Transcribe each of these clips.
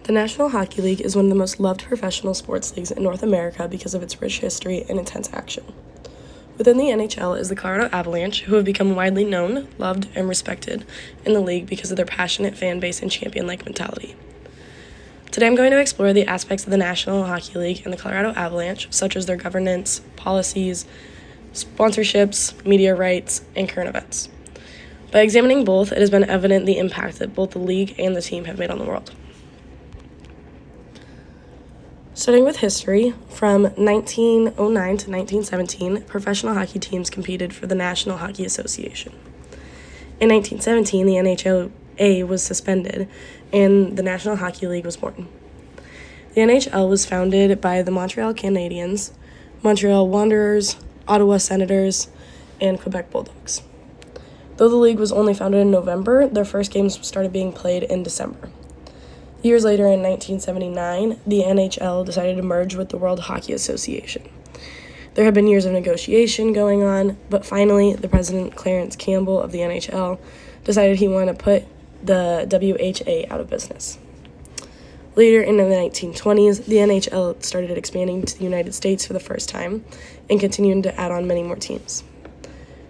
The National Hockey League is one of the most loved professional sports leagues in North America because of its rich history and intense action. Within the NHL is the Colorado Avalanche, who have become widely known, loved, and respected in the league because of their passionate fan base and champion-like mentality. Today I'm going to explore the aspects of the National Hockey League and the Colorado Avalanche, such as their governance, policies, sponsorships, media rights, and current events. By examining both, it has been evident the impact that both the league and the team have made on the world. Starting with history, from 1909 to 1917, professional hockey teams competed for the National Hockey Association. In 1917, the NHLA was suspended, and the National Hockey League was born. The NHL was founded by the Montreal Canadiens, Montreal Wanderers, Ottawa Senators, and Quebec Bulldogs. Though the league was only founded in November, their first games started being played in December. Years later, in 1979, the NHL decided to merge with the World Hockey Association. There had been years of negotiation going on, but finally, the president, Clarence Campbell of the NHL, decided he wanted to put the WHA out of business. Later in the 1920s, the NHL started expanding to the United States for the first time and continued to add on many more teams.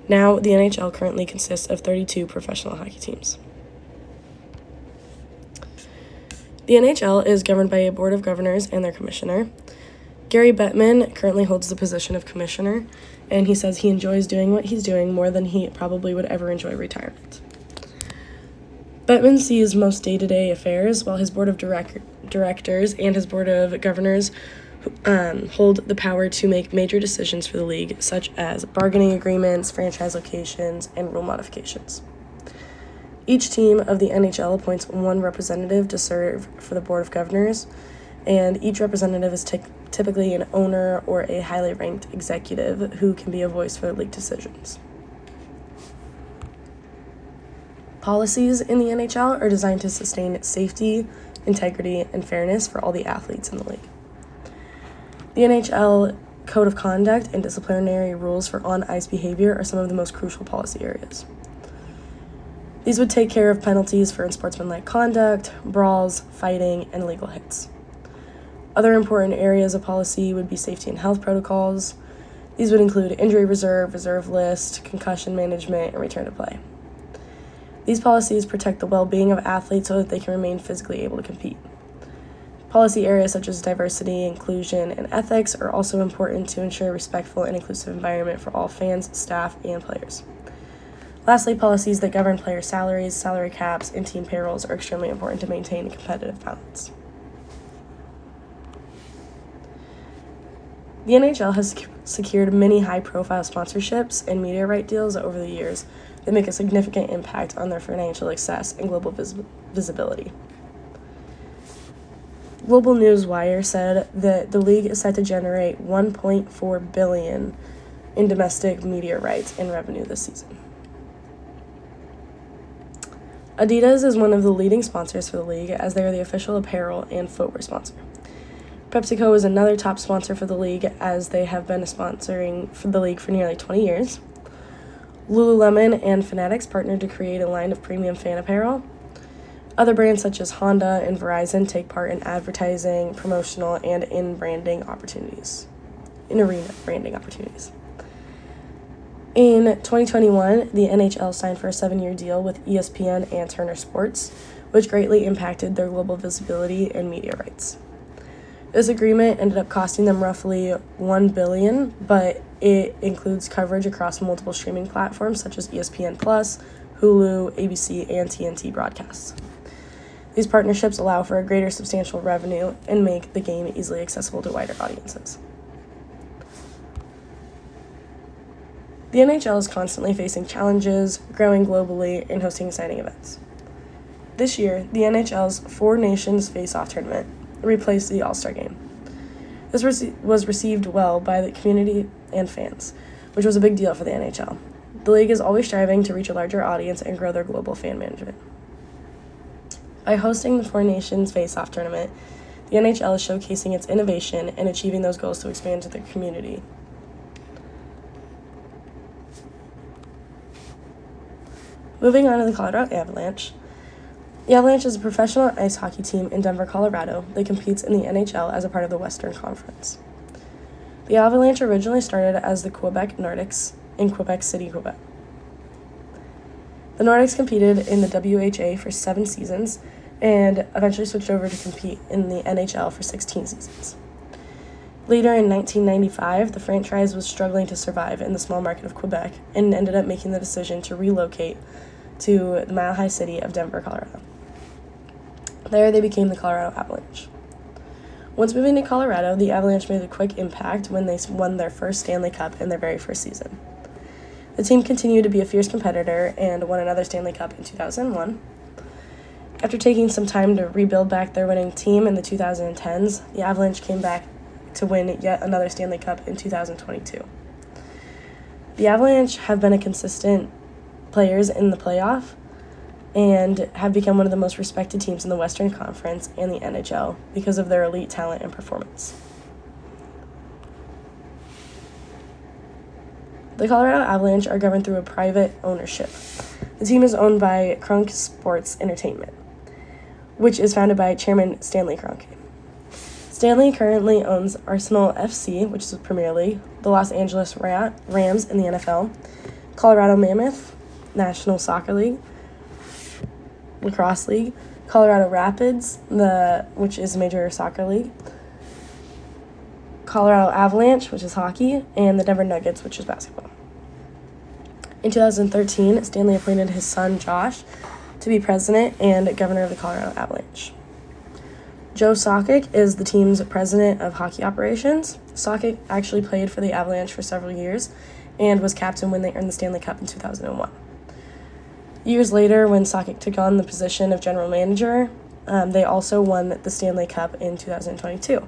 Now, the NHL currently consists of 32 professional hockey teams. The NHL is governed by a board of governors and their commissioner. Gary Bettman currently holds the position of commissioner, and he says he enjoys doing what he's doing more than he probably would ever enjoy retirement. Bettman sees most day-to-day affairs, while his board of directors and his board of governors hold the power to make major decisions for the league, such as bargaining agreements, franchise locations, and rule modifications. Each team of the NHL appoints one representative to serve for the Board of Governors, and each representative is typically an owner or a highly ranked executive who can be a voice for league decisions. Policies in the NHL are designed to sustain safety, integrity, and fairness for all the athletes in the league. The NHL Code of Conduct and disciplinary rules for on-ice behavior are some of the most crucial policy areas. These would take care of penalties for unsportsmanlike conduct, brawls, fighting, and illegal hits. Other important areas of policy would be safety and health protocols. These would include injury reserve, reserve list, concussion management, and return to play. These policies protect the well-being of athletes so that they can remain physically able to compete. Policy areas such as diversity, inclusion, and ethics are also important to ensure a respectful and inclusive environment for all fans, staff, and players. Lastly, policies that govern player salaries, salary caps, and team payrolls are extremely important to maintain a competitive balance. The NHL has secured many high-profile sponsorships and media right deals over the years that make a significant impact on their financial success and global visibility. Global Newswire said that the league is set to generate $1.4 billion in domestic media rights and revenue this season. Adidas is one of the leading sponsors for the league, as they are the official apparel and footwear sponsor. PepsiCo is another top sponsor for the league, as they have been sponsoring for the league for nearly 20 years. Lululemon and Fanatics partnered to create a line of premium fan apparel. Other brands such as Honda and Verizon take part in advertising, promotional, and arena branding opportunities. In 2021, the NHL signed for a 7-year deal with ESPN and Turner Sports, which greatly impacted their global visibility and media rights. This agreement ended up costing them roughly $1 billion, but it includes coverage across multiple streaming platforms such as ESPN+, Hulu, ABC, and TNT broadcasts. These partnerships allow for a greater substantial revenue and make the game easily accessible to wider audiences. The NHL is constantly facing challenges, growing globally, and hosting exciting events. This year, the NHL's Four Nations Face-Off tournament replaced the All-Star Game. This was received well by the community and fans, which was a big deal for the NHL. The league is always striving to reach a larger audience and grow their global fan management. By hosting the Four Nations Face-Off tournament, the NHL is showcasing its innovation and achieving those goals to expand to their community. Moving on to the Colorado Avalanche, The Avalanche is a professional ice hockey team in Denver, Colorado that competes in the NHL as a part of the Western Conference. The Avalanche originally started as the Quebec Nordics in Quebec City, Quebec. The Nordics competed in the WHA for 7 seasons and eventually switched over to compete in the NHL for 16 seasons. Later in 1995, the franchise was struggling to survive in the small market of Quebec and ended up making the decision to relocate to the Mile High city of Denver, Colorado. There, they became the Colorado Avalanche. Once moving to Colorado, the Avalanche made a quick impact when they won their first Stanley Cup in their very first season. The team continued to be a fierce competitor and won another Stanley Cup in 2001. After taking some time to rebuild back their winning team in the 2010s, the Avalanche came back to win yet another Stanley Cup in 2022. The Avalanche have been a consistent players in the playoff and have become one of the most respected teams in the Western Conference and the NHL because of their elite talent and performance. The Colorado Avalanche are governed through a private ownership. The team is owned by Kroenke Sports Entertainment, which is founded by Chairman Stanley Kroenke. Stanley currently owns Arsenal FC, which is the Premier League, the Los Angeles Rams in the NFL, Colorado Mammoth, National Soccer League, Lacrosse League, Colorado Rapids, which is a major soccer league, Colorado Avalanche, which is hockey, and the Denver Nuggets, which is basketball. In 2013, Stanley appointed his son, Josh, to be president and governor of the Colorado Avalanche. Joe Sakic is the team's president of hockey operations. Sakic actually played for the Avalanche for several years and was captain when they earned the Stanley Cup in 2001. Years later, when Sakic took on the position of general manager, they also won the Stanley Cup in 2022,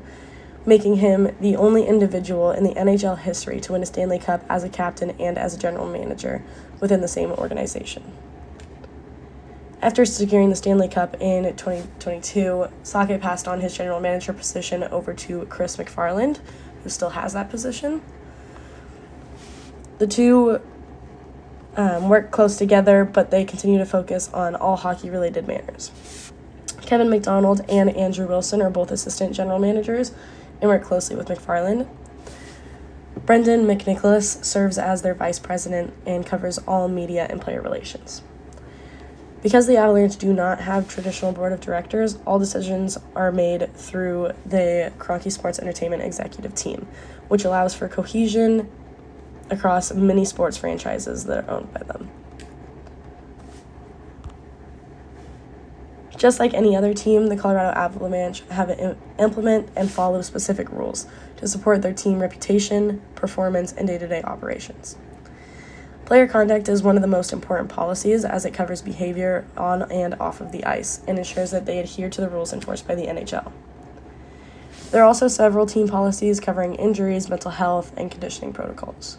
making him the only individual in the NHL history to win a Stanley Cup as a captain and as a general manager within the same organization. After securing the Stanley Cup in 2022, Sakic passed on his general manager position over to Chris McFarland, who still has that position. The two work close together, but they continue to focus on all hockey-related matters. Kevin McDonald and Andrew Wilson are both assistant general managers and work closely with McFarland. Brendan McNicholas serves as their vice president and covers all media and player relations. Because the Avalanche do not have traditional board of directors, all decisions are made through the Kroenke Sports Entertainment executive team, which allows for cohesion across many sports franchises that are owned by them. Just like any other team, the Colorado Avalanche have to implement and follow specific rules to support their team reputation, performance, and day-to-day operations. Player conduct is one of the most important policies as it covers behavior on and off of the ice and ensures that they adhere to the rules enforced by the NHL. There are also several team policies covering injuries, mental health, and conditioning protocols.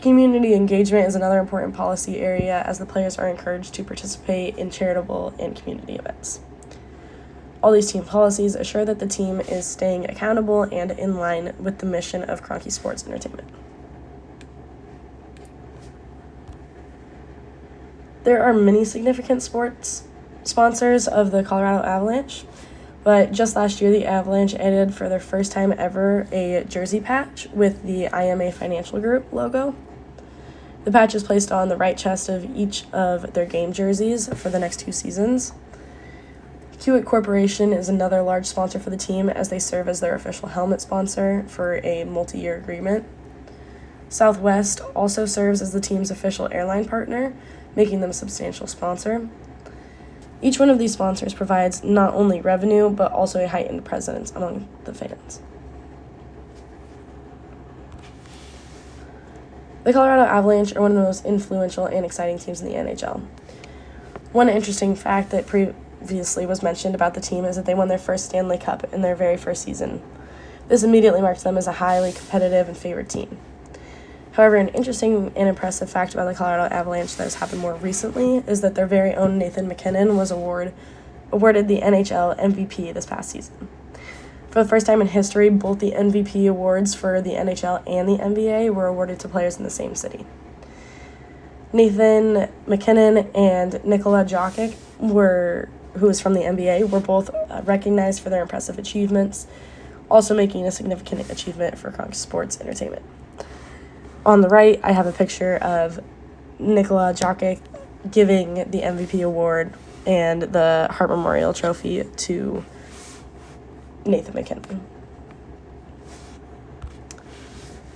Community engagement is another important policy area as the players are encouraged to participate in charitable and community events. All these team policies assure that the team is staying accountable and in line with the mission of Kroenke Sports Entertainment. There are many significant sports sponsors of the Colorado Avalanche, but just last year the Avalanche added for their first time ever a jersey patch with the IMA Financial Group logo. The patch is placed on the right chest of each of their game jerseys for the next 2 seasons. Hewitt Corporation is another large sponsor for the team as they serve as their official helmet sponsor for a multi-year agreement. Southwest also serves as the team's official airline partner, making them a substantial sponsor. Each one of these sponsors provides not only revenue, but also a heightened presence among the fans. The Colorado Avalanche are one of the most influential and exciting teams in the NHL. One interesting fact that previously was mentioned about the team is that they won their first Stanley Cup in their very first season. This immediately marks them as a highly competitive and favored team. However, an interesting and impressive fact about the Colorado Avalanche that has happened more recently is that their very own Nathan MacKinnon was awarded the NHL MVP this past season. For the first time in history, both the MVP awards for the NHL and the NBA were awarded to players in the same city. Nathan MacKinnon and Nikola Jokic were who is from the NBA, were both recognized for their impressive achievements, also making a significant achievement for sports entertainment. On the right, I have a picture of Nikola Jokic giving the MVP award and the Hart Memorial Trophy to Nathan MacKinnon.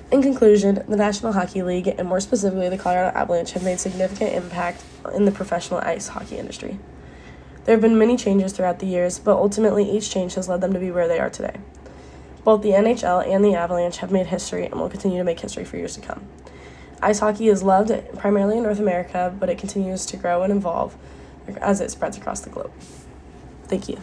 In conclusion, the National Hockey League, and more specifically the Colorado Avalanche, have made significant impact in the professional ice hockey industry. There have been many changes throughout the years, but ultimately each change has led them to be where they are today. Both the NHL and the Avalanche have made history and will continue to make history for years to come. Ice hockey is loved primarily in North America, but it continues to grow and evolve as it spreads across the globe. Thank you.